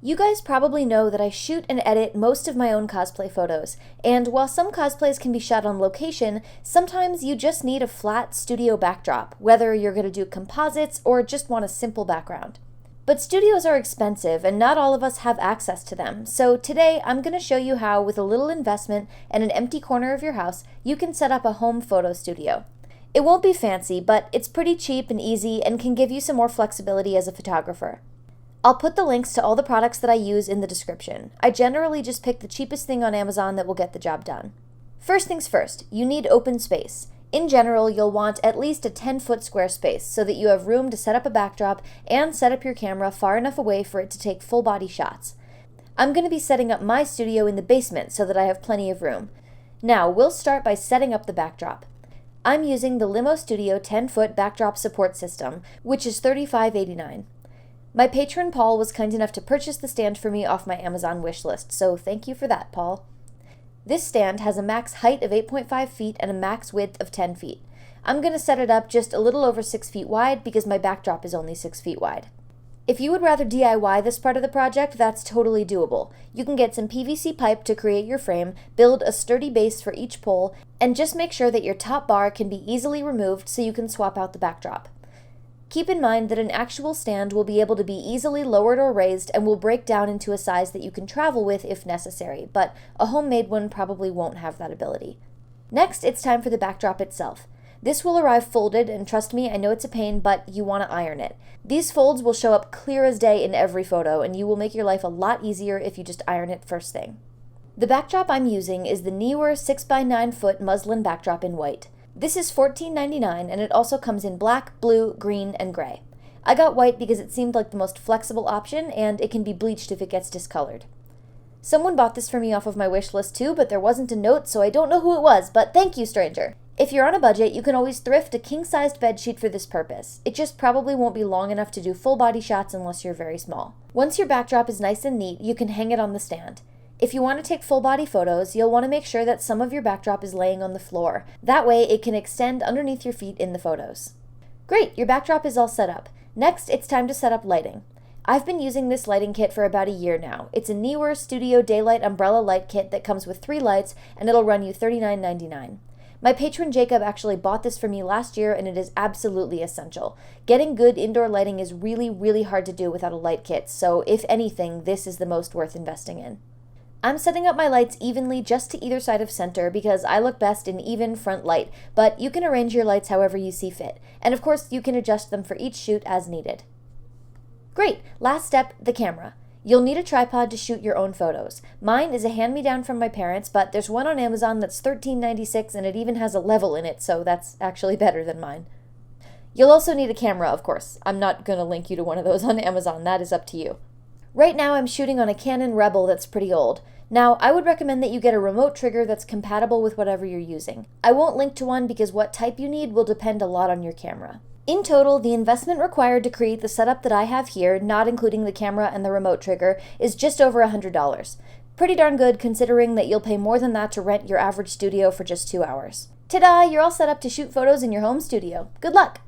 You guys probably know that I shoot and edit most of my own cosplay photos, and while some cosplays can be shot on location, sometimes you just need a flat studio backdrop, whether you're going to do composites or just want a simple background. But studios are expensive and not all of us have access to them, so today I'm going to show you how, with a little investment and an empty corner of your house, you can set up a home photo studio. It won't be fancy, but it's pretty cheap and easy and can give you some more flexibility as a photographer. I'll put the links to all the products that I use in the description. I generally just pick the cheapest thing on Amazon that will get the job done. First things first, you need open space. In general, you'll want at least a 10-foot square space so that you have room to set up a backdrop and set up your camera far enough away for it to take full-body shots. I'm going to be setting up my studio in the basement so that I have plenty of room. Now, we'll start by setting up the backdrop. I'm using the Limo Studio 10-foot backdrop support system, which is $35.89. My patron Paul was kind enough to purchase the stand for me off my Amazon wish list, so thank you for that, Paul. This stand has a max height of 8.5 feet and a max width of 10 feet. I'm going to set it up just a little over 6 feet wide because my backdrop is only 6 feet wide. If you would rather DIY this part of the project, that's totally doable. You can get some PVC pipe to create your frame, build a sturdy base for each pole, and just make sure that your top bar can be easily removed so you can swap out the backdrop. Keep in mind that an actual stand will be able to be easily lowered or raised and will break down into a size that you can travel with if necessary, but a homemade one probably won't have that ability. Next, it's time for the backdrop itself. This will arrive folded, and trust me, I know it's a pain, but you want to iron it. These folds will show up clear as day in every photo, and you will make your life a lot easier if you just iron it first thing. The backdrop I'm using is the Neewer 6x9 foot muslin backdrop in white. This is $14.99 and it also comes in black, blue, green, and gray. I got white because it seemed like the most flexible option and it can be bleached if it gets discolored. Someone bought this for me off of my wish list too, but there wasn't a note, so I don't know who it was, but thank you, stranger. If you're on a budget, you can always thrift a king-sized bedsheet for this purpose. It just probably won't be long enough to do full body shots unless you're very small. Once your backdrop is nice and neat, you can hang it on the stand. If you want to take full-body photos, you'll want to make sure that some of your backdrop is laying on the floor. That way, it can extend underneath your feet in the photos. Great, your backdrop is all set up. Next, it's time to set up lighting. I've been using this lighting kit for about a year now. It's a Neewer Studio Daylight Umbrella Light Kit that comes with 3 lights, and it'll run you $39.99. My patron Jacob actually bought this for me last year, and it is absolutely essential. Getting good indoor lighting is really hard to do without a light kit, so if anything, this is the most worth investing in. I'm setting up my lights evenly just to either side of center because I look best in even front light, but you can arrange your lights however you see fit. And of course, you can adjust them for each shoot as needed. Great! Last step, the camera. You'll need a tripod to shoot your own photos. Mine is a hand-me-down from my parents, but there's one on Amazon that's $13.96 and it even has a level in it, so that's actually better than mine. You'll also need a camera, of course. I'm not going to link you to one of those on Amazon, that is up to you. Right now I'm shooting on a Canon Rebel that's pretty old. Now, I would recommend that you get a remote trigger that's compatible with whatever you're using. I won't link to one because what type you need will depend a lot on your camera. In total, the investment required to create the setup that I have here, not including the camera and the remote trigger, is just over $100. Pretty darn good considering that you'll pay more than that to rent your average studio for just 2 hours. Ta-da! You're all set up to shoot photos in your home studio. Good luck!